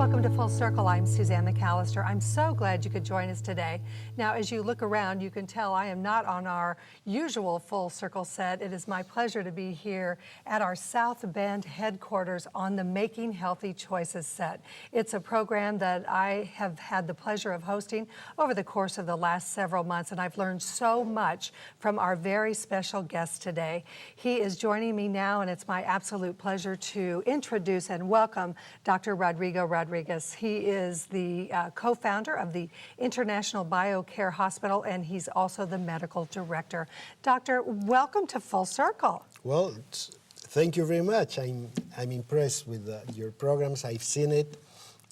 Welcome to Full Circle. I'm Suzanne McAllister. I'm so glad you could join us today. Now, as you look around, you can tell I am not on our usual Full Circle set. It is my pleasure to be here at our South Bend headquarters on the Making Healthy Choices set. It's a program that I have had the pleasure of hosting over the course of the last several months, and I've learned so much from our very special guest today. He is joining me now, and it's my absolute pleasure to introduce and welcome Dr. Rodriquez. He is the co-founder of the International BioCare Hospital, and he's also the medical director. Doctor, welcome to Full Circle. Well, thank you very much. I'm impressed with your programs. I've seen it.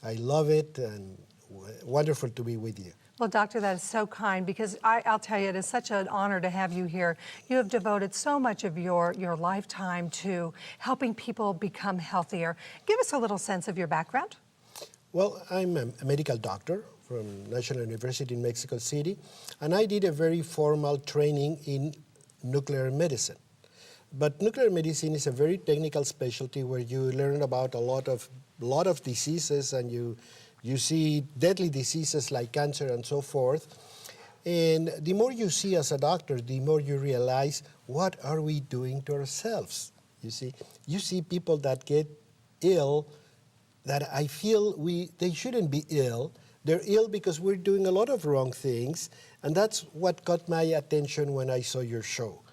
I love it, and wonderful to be with you. Well, Doctor, that is so kind, because I'll tell you, it is such an honor to have you here. You have devoted so much of your lifetime to helping people become healthier. Give us a little sense of your background. Well, I'm a medical doctor from National University in Mexico City, and I did a very formal training in nuclear medicine. But nuclear medicine is a very technical specialty where you learn about a lot of diseases, and you see deadly diseases like cancer and so forth. And the more you see as a doctor, the more you realize, what are we doing to ourselves? You see people that get ill that I feel they shouldn't be ill. They're ill because we're doing a lot of wrong things, and that's what caught my attention when I saw your show.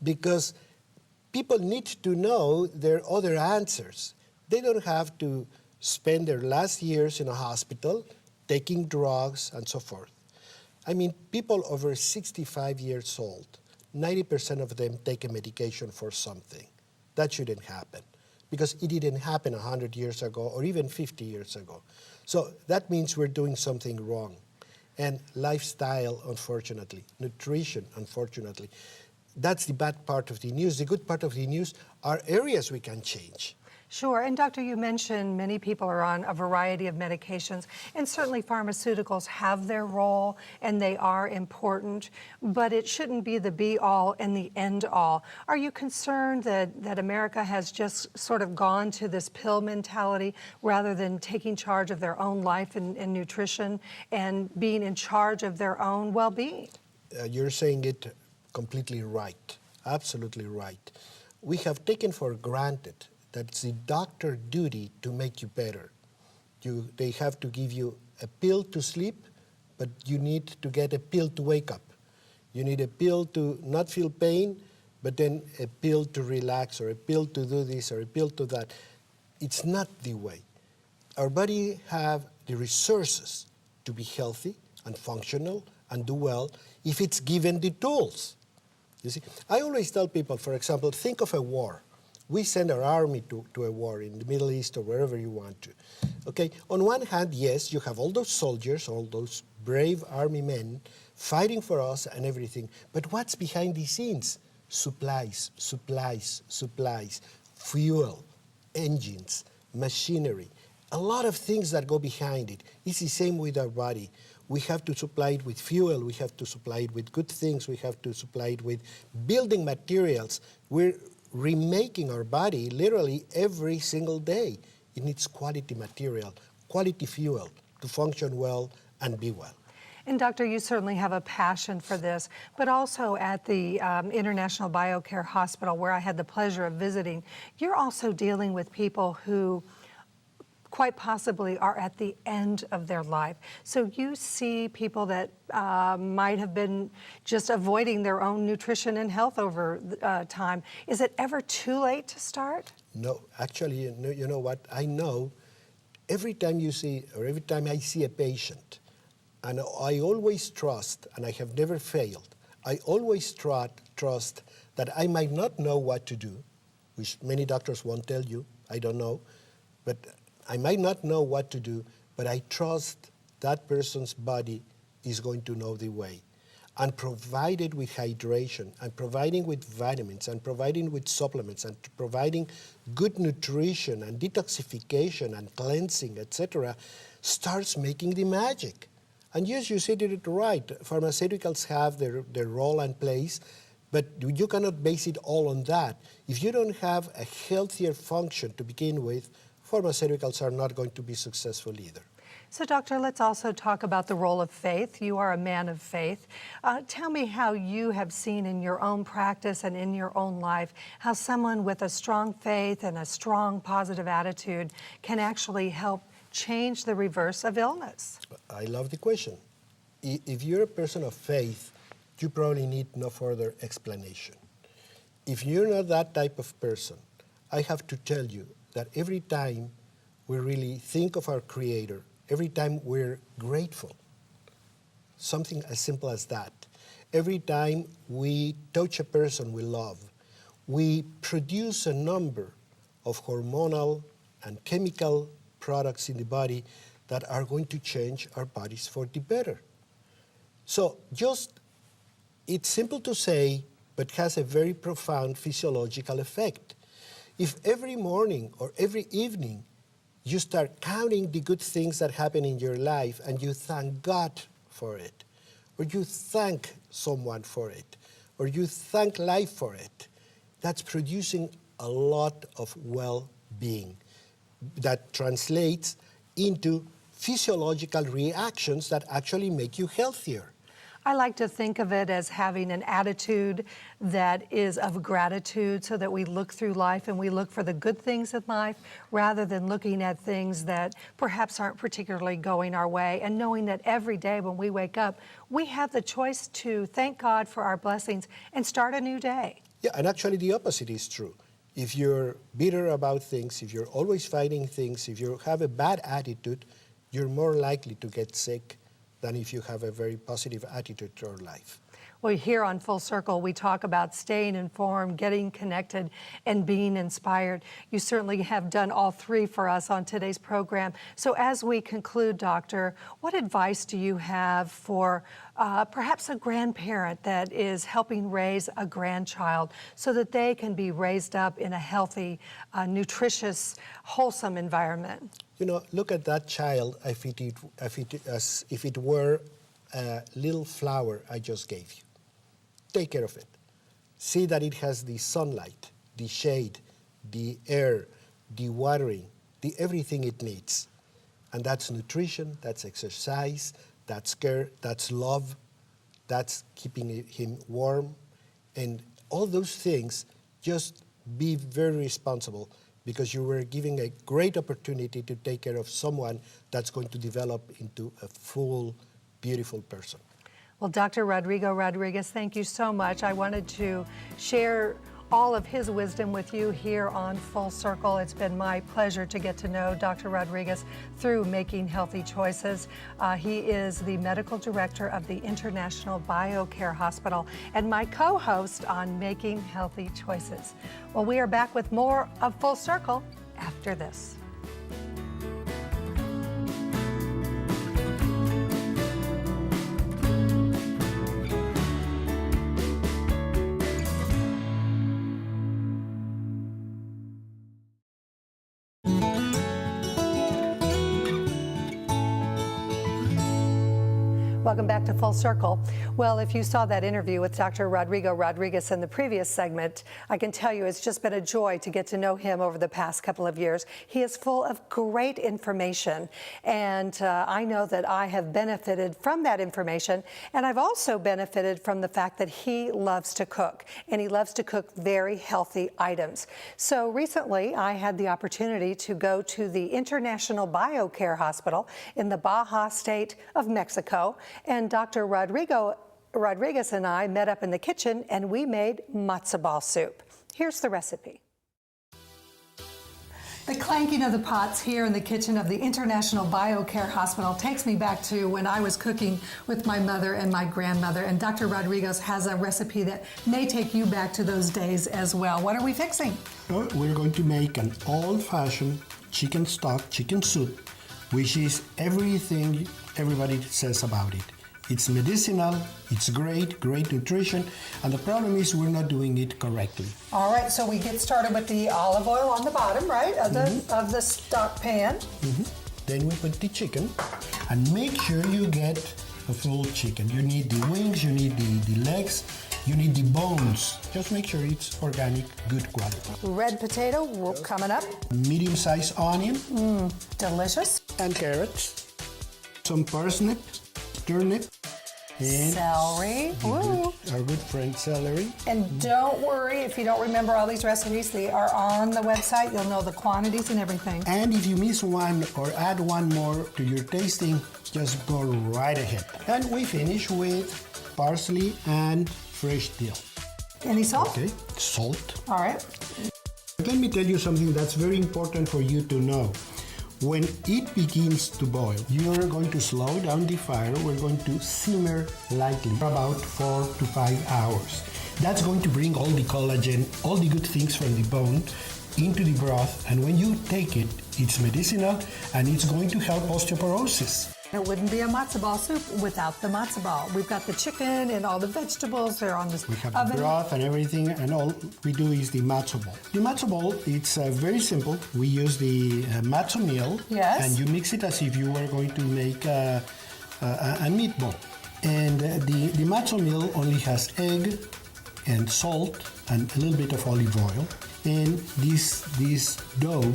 Because people need to know there are other answers. They don't have to spend their last years in a hospital taking drugs and so forth. I mean, people over 65 years old, 90% of them take a medication for something. That shouldn't happen, because it didn't happen 100 years ago or even 50 years ago. So that means we're doing something wrong. And lifestyle, unfortunately, nutrition, unfortunately, that's the bad part of the news. The good part of the news are areas we can change. Sure, and Doctor, you mentioned many people are on a variety of medications, and certainly pharmaceuticals have their role, and they are important, but it shouldn't be the be-all and the end-all. Are you concerned that America has just sort of gone to this pill mentality rather than taking charge of their own life and nutrition and being in charge of their own well-being? You're saying it completely right, absolutely right. We have taken for granted that it's the doctor's duty to make you better. They have to give you a pill to sleep, but you need to get a pill to wake up. You need a pill to not feel pain, but then a pill to relax, or a pill to do this, or a pill to that. It's not the way. Our body have the resources to be healthy and functional and do well if it's given the tools. You see, I always tell people, for example, think of a war. We send our army to a war in the Middle East or wherever you want to. Okay, on one hand, yes, you have all those soldiers, all those brave army men fighting for us and everything. But what's behind the scenes? Supplies, supplies, supplies, fuel, engines, machinery, a lot of things that go behind it. It's the same with our body. We have to supply it with fuel, we have to supply it with good things, we have to supply it with building materials. We're remaking our body literally every single day. It needs quality material, quality fuel to function well and be well. And Doctor, you certainly have a passion for this, but also at the International BioCare Hospital, where I had the pleasure of visiting, you're also dealing with people who quite possibly are at the end of their life. So you see people that might have been just avoiding their own nutrition and health over time. Is it ever too late to start? No, actually, you know what? I know every time you see, or every time I see a patient, and I always trust, and I have never failed, I always trust that I might not know what to do, which many doctors won't tell you, I don't know, but I might not know what to do, but I trust that person's body is going to know the way. And provided with hydration, and providing with vitamins, and providing with supplements, and providing good nutrition, and detoxification, and cleansing, etc., starts making the magic. And yes, you said it right. Pharmaceuticals have their role and place, but you cannot base it all on that. If you don't have a healthier function to begin with, pharmaceuticals are not going to be successful either. So, Doctor, let's also talk about the role of faith. You are a man of faith. Tell me how you have seen in your own practice and in your own life how someone with a strong faith and a strong positive attitude can actually help change the reverse of illness. I love the question. If you're a person of faith, you probably need no further explanation. If you're not that type of person, I have to tell you that every time we really think of our Creator, every time we're grateful, something as simple as that, every time we touch a person we love, we produce a number of hormonal and chemical products in the body that are going to change our bodies for the better. So it's simple to say, but has a very profound physiological effect. If every morning or every evening you start counting the good things that happen in your life and you thank God for it, or you thank someone for it, or you thank life for it, that's producing a lot of well-being that translates into physiological reactions that actually make you healthier. I like to think of it as having an attitude that is of gratitude so that we look through life and we look for the good things in life rather than looking at things that perhaps aren't particularly going our way, and knowing that every day when we wake up, we have the choice to thank God for our blessings and start a new day. Yeah, and actually the opposite is true. If you're bitter about things, if you're always fighting things, if you have a bad attitude, you're more likely to get sick than if you have a very positive attitude toward life. Well, here on Full Circle, we talk about staying informed, getting connected, and being inspired. You certainly have done all three for us on today's program. So as we conclude, Doctor, what advice do you have for perhaps a grandparent that is helping raise a grandchild so that they can be raised up in a healthy, nutritious, wholesome environment? You know, look at that child as if it were a little flower I just gave you. Take care of it. See that it has the sunlight, the shade, the air, the watering, the everything it needs. And that's nutrition, that's exercise, that's care, that's love, that's keeping him warm. And all those things, just be very responsible, because you were giving a great opportunity to take care of someone that's going to develop into a full, beautiful person. Well, Dr. Rodriguez, thank you so much. I wanted to share all of his wisdom with you here on Full Circle. It's been my pleasure to get to know Dr. Rodriguez through Making Healthy Choices. He is the medical director of the International BioCare Hospital and my co-host on Making Healthy Choices. Well, we are back with more of Full Circle after this. Welcome back to Full Circle. Well, if you saw that interview with Dr. Rodriguez in the previous segment, I can tell you it's just been a joy to get to know him over the past couple of years. He is full of great information, and I know that I have benefited from that information, and I've also benefited from the fact that he loves to cook, and he loves to cook very healthy items. So recently, I had the opportunity to go to the International BioCare Hospital in the Baja State of Mexico, and Dr. Rodriguez and I met up in the kitchen and we made matzo ball soup. Here's the recipe. The clanking of the pots here in the kitchen of the International BioCare Hospital takes me back to when I was cooking with my mother and my grandmother, and Dr. Rodriguez has a recipe that may take you back to those days as well. What are we fixing? We're going to make an old-fashioned chicken stock, chicken soup, which is everything everybody says about it. It's medicinal, it's great nutrition, and the problem is we're not doing it correctly. All right, so we get started with the olive oil on the bottom, right, of the stock pan. Then we put the chicken, and make sure you get a full chicken. You need the wings, you need the legs, You need the bones. Just make sure it's organic, good quality. Red potato coming up. Medium-sized onion. Delicious. And carrots. Some parsnip, turnip. And Celery. Woo. our good friend celery. And don't worry if you don't remember all these recipes. They are on the website. You'll know the quantities and everything. And if you miss one or add one more to your tasting, just go right ahead. And we finish with parsley and fresh dill. Any salt? Okay, salt. All right. Let me tell you something that's very important for you to know. When it begins to boil, you're going to slow down the fire. We're going to simmer lightly for about 4 to 5 hours. That's going to bring all the collagen, all the good things from the bone into the broth. And when you take it, it's medicinal and it's going to help osteoporosis. It wouldn't be a matzo ball soup without the matzo ball. We've got the chicken and all the vegetables. They're on this We have oven. the broth and everything, and all we do is the matzo ball. The matzo ball, it's very simple. We use the matzo meal, Yes. and you mix it as if you were going to make a meatball. And the matzo meal only has egg and salt and a little bit of olive oil. And this dough,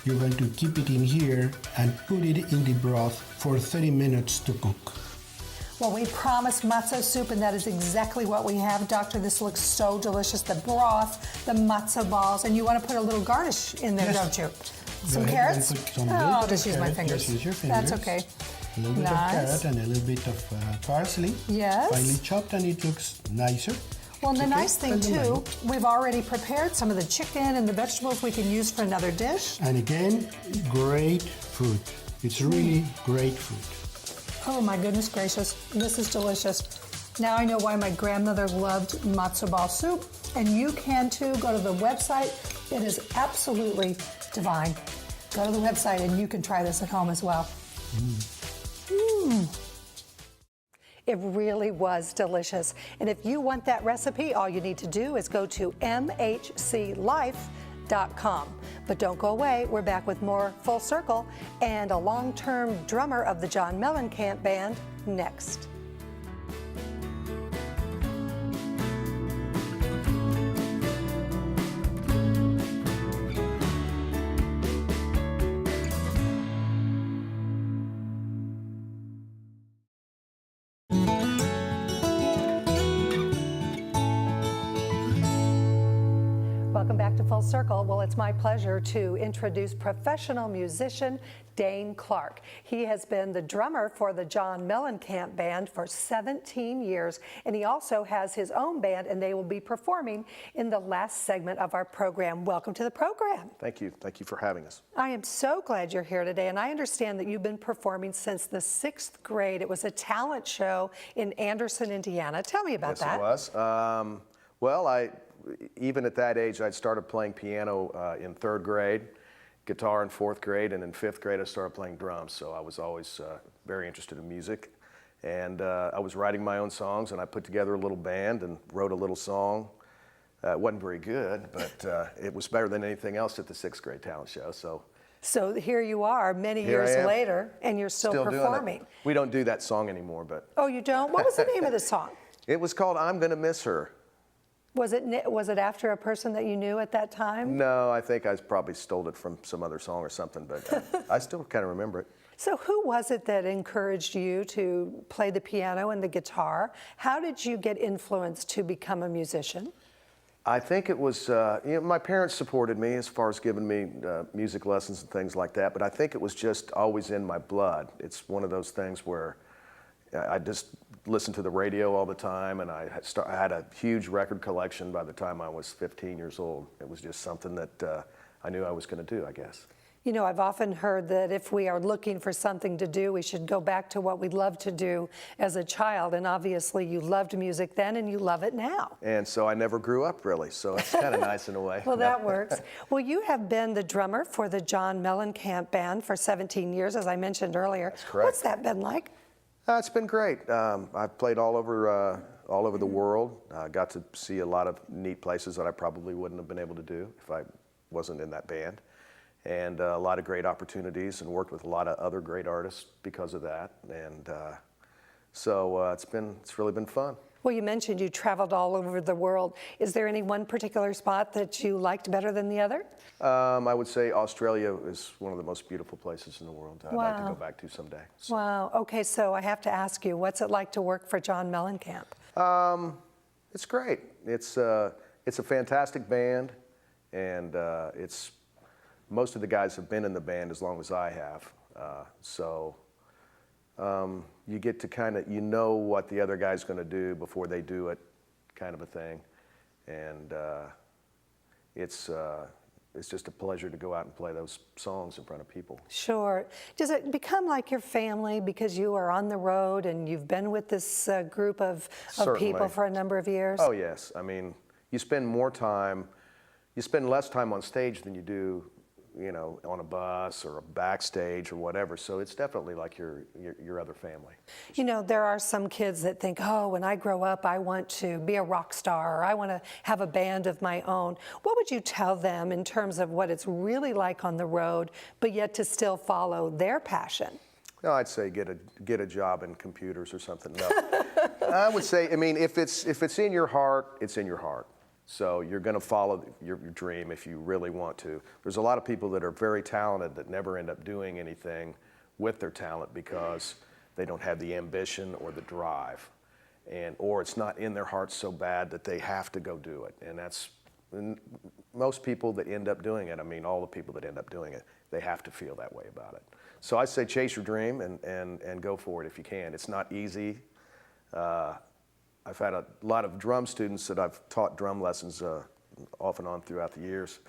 you're going to keep it in here and put it in the broth for 30 minutes to cook. Well, we promised matzo soup, and that is exactly what we have. Doctor, this looks so delicious. The broth, the matzo balls, and you want to put a little garnish in there, Yes. don't you? Some Go ahead carrots? and put some Oh, little I'll bit just of use my carrot. fingers. Just use your fingers. That's okay. A little bit Nice. of carrot and a little bit of parsley. Yes. Finely chopped, and it looks nicer. Well, and the Okay, nice thing, and the too, lemon. we've already prepared some of the chicken and the vegetables we can use for another dish. And again, great food. It's really great food. Oh, my goodness gracious. This is delicious. Now I know why my grandmother loved matzo ball soup, and you can too. Go to the website. It is absolutely divine. Go to the website and you can try this at home as well. It really was delicious. And if you want that recipe, all you need to do is go to mhclife.com. But don't go away. We're back with more Full Circle and a long-term drummer of the John Mellencamp Band next. Welcome back to Full Circle. Well, it's my pleasure to introduce professional musician Dane Clark. He has been the drummer for the John Mellencamp Band for 17 years, and he also has his own band, and they will be performing in the last segment of our program. Welcome to the program. Thank you. Thank you for having us. I am so glad you're here today, and I understand that you've been performing since the 6th grade. It was a talent show in Anderson, Indiana. Tell me about Yes, that. it was. Well, even at that age, I'd started playing piano in 3rd grade, guitar in 4th grade, and in 5th grade I started playing drums. So I was always very interested in music. And I was writing my own songs, and I put together a little band and wrote a little song. It wasn't very good, but it was better than anything else at the 6th grade talent show. So here you are many Here I years am. later, and you're still Doing performing. it. We don't do that song anymore, but Oh, you don't? What was the name of the song? it was called I'm Gonna Miss Her. Was it after a person that you knew at that time? No, I think I probably stole it from some other song or something, but I still kind of remember it. So who was it that encouraged you to play the piano and the guitar? How did you get influenced to become a musician? I think it was, my parents supported me as far as giving me music lessons and things like that, but I think it was just always in my blood. It's one of those things where I just listened to the radio all the time, and I had a huge record collection by the time I was 15 years old. It was just something that I knew I was going to do, I guess. You know, I've often heard that if we are looking for something to do, we should go back to what we loved to do as a child. And obviously you loved music then and you love it now. And so I never grew up really, so it's kind of nice in a way. Well, that works. Well, you have been the drummer for the John Mellencamp Band for 17 years, as I mentioned earlier. That's correct. What's that been like? It's been great. I've played all over the world. Got to see a lot of neat places that I probably wouldn't have been able to do if I wasn't in that band. And a lot of great opportunities, and worked with a lot of other great artists because of that. And so it's really been fun. Well, you mentioned you traveled all over the world. Is there any one particular spot that you liked better than the other? I would say Australia is one of the most beautiful places in the world. I'd like to Wow. go back to someday. So, Wow. Okay, so I have to ask you, what's it like to work for John Mellencamp? it's great. It's a fantastic band, and most of the guys have been in the band as long as I have. You get to kind of, you know what the other guy's going to do before they do it, kind of a thing. And it's just a pleasure to go out and play those songs in front of people. Sure. Does it become like your family because you are on the road and you've been with this group of Certainly. people for a number of years? Oh, yes. I mean, you spend less time on stage than you do, you know, on a bus or a backstage or whatever. So it's definitely like your other family. You know, there are some kids that think, oh, when I grow up, I want to be a rock star, or I want to have a band of my own. What would you tell them in terms of what it's really like on the road, but yet to still follow their passion? No, I'd say get a job in computers or something. No, I would say, I mean, if it's in your heart, it's in your heart. So you're going to follow your dream if you really want to. There's a lot of people that are very talented that never end up doing anything with their talent because they don't have the ambition or the drive, or it's not in their heart so bad that they have to go do it. And most people that end up doing it, I mean, all the people that end up doing it, they have to feel that way about it. So I say chase your dream and go for it if you can. It's not easy. I've had a lot of drum students that I've taught drum lessons off and on throughout the years.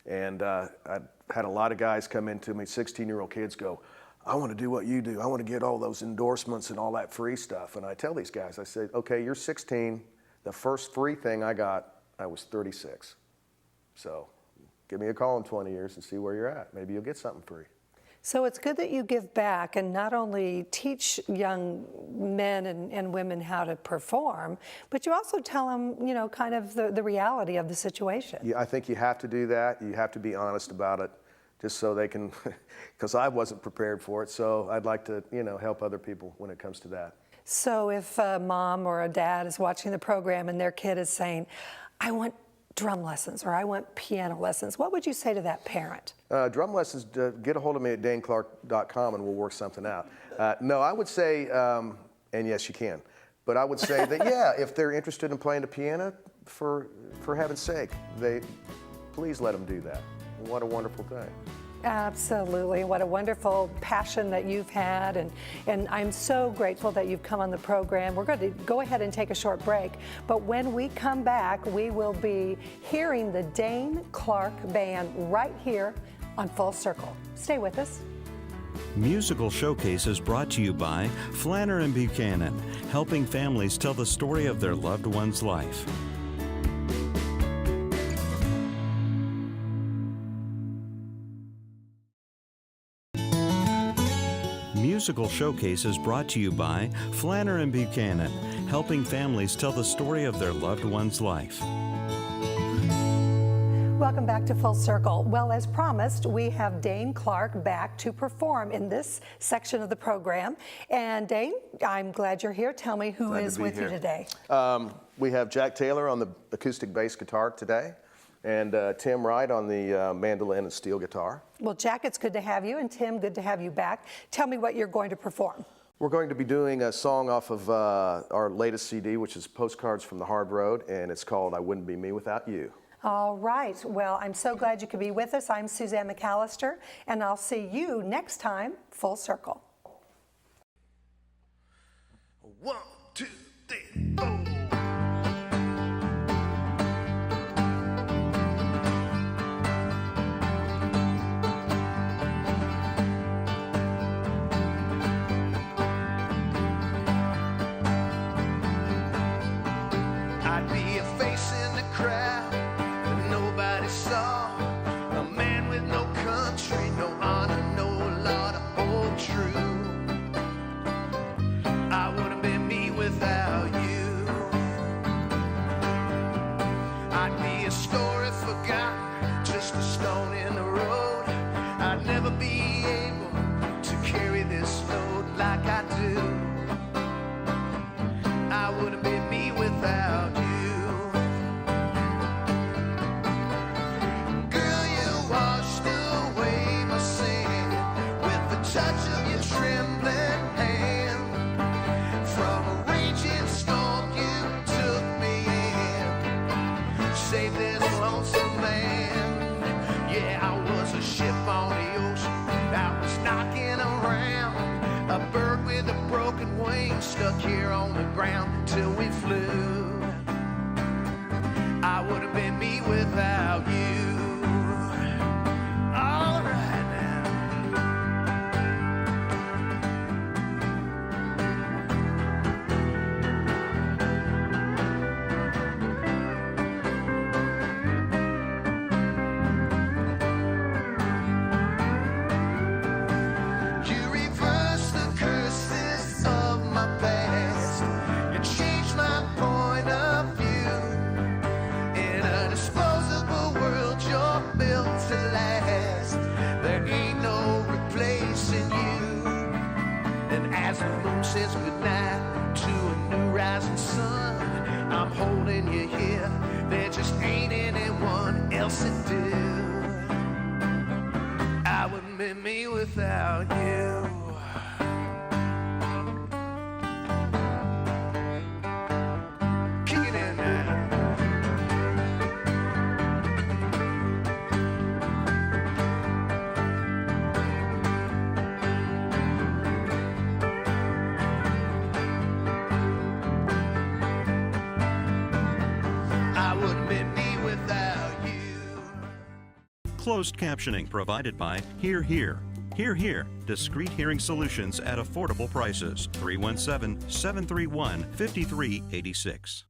And I've had a lot of guys come into me, 16-year-old kids go, I want to do what you do. I want to get all those endorsements and all that free stuff. And I tell these guys, I say, okay, you're 16. The first free thing I got, I was 36. So give me a call in 20 years and see where you're at. Maybe you'll get something free. So it's good that you give back and not only teach young men and women how to perform, but you also tell them, you know, kind of the reality of the situation. Yeah, I think you have to do that. You have to be honest about it, just so they can, because I wasn't prepared for it. So I'd like to, you know, help other people when it comes to that. So if a mom or a dad is watching the program and their kid is saying, I want drum lessons or I want piano lessons, what would you say to that parent? Drum lessons, get a hold of me at daneclark.com and we'll work something out. No, I would say, and yes, you can, but I would say that, yeah, if they're interested in playing the piano, for heaven's sake, please let them do that. What a wonderful thing. Absolutely. What a wonderful passion that you've had. And I'm so grateful that you've come on the program. We're going to go ahead and take a short break. But when we come back, we will be hearing the Dane Clark Band right here on Full Circle. Stay with us. Musical Showcase is brought to you by Flanner & Buchanan, helping families tell the story of their loved one's life. Musical Showcase is brought to you by Flanner & Buchanan, helping families tell the story of their loved one's life. Welcome back to Full Circle. Well, as promised, we have Dane Clark back to perform in this section of the program. And Dane, I'm glad you're here. Tell me who is with you today. We have Jack Taylor on the acoustic bass guitar today, and Tim Wright on the mandolin and steel guitar. Well, Jack, it's good to have you, and Tim, good to have you back. Tell me what you're going to perform. We're going to be doing a song off of our latest CD, which is Postcards from the Hard Road, and it's called I Wouldn't Be Me Without You. All right. Well, I'm so glad you could be with us. I'm Suzanne McAllister, and I'll see you next time, Full Circle. 1, 2, 3, 4. I'd be a face in the crowd that nobody saw. A man with no country, no honor, no law to hold true. I wouldn't be me without you. trembling hand. From a raging storm you took me in, saved this lonesome man. Yeah, I was a ship on the ocean, I was knocking around, a bird with a broken wing stuck here on the ground till we flew. I would have been me without you. All right now. You reversed the curses of my past. You changed my point of view. In a disposable world you're built to last, there ain't no replacing you. And as the moon says goodnight to a new rising sun, I'm holding you here, there just ain't anyone else to do. I wouldn't be me without you. Kick it in now. I wouldn't be me without you. Closed captioning provided by Hear Hear. Hear Hear, discrete hearing solutions at affordable prices. 317-731-5386.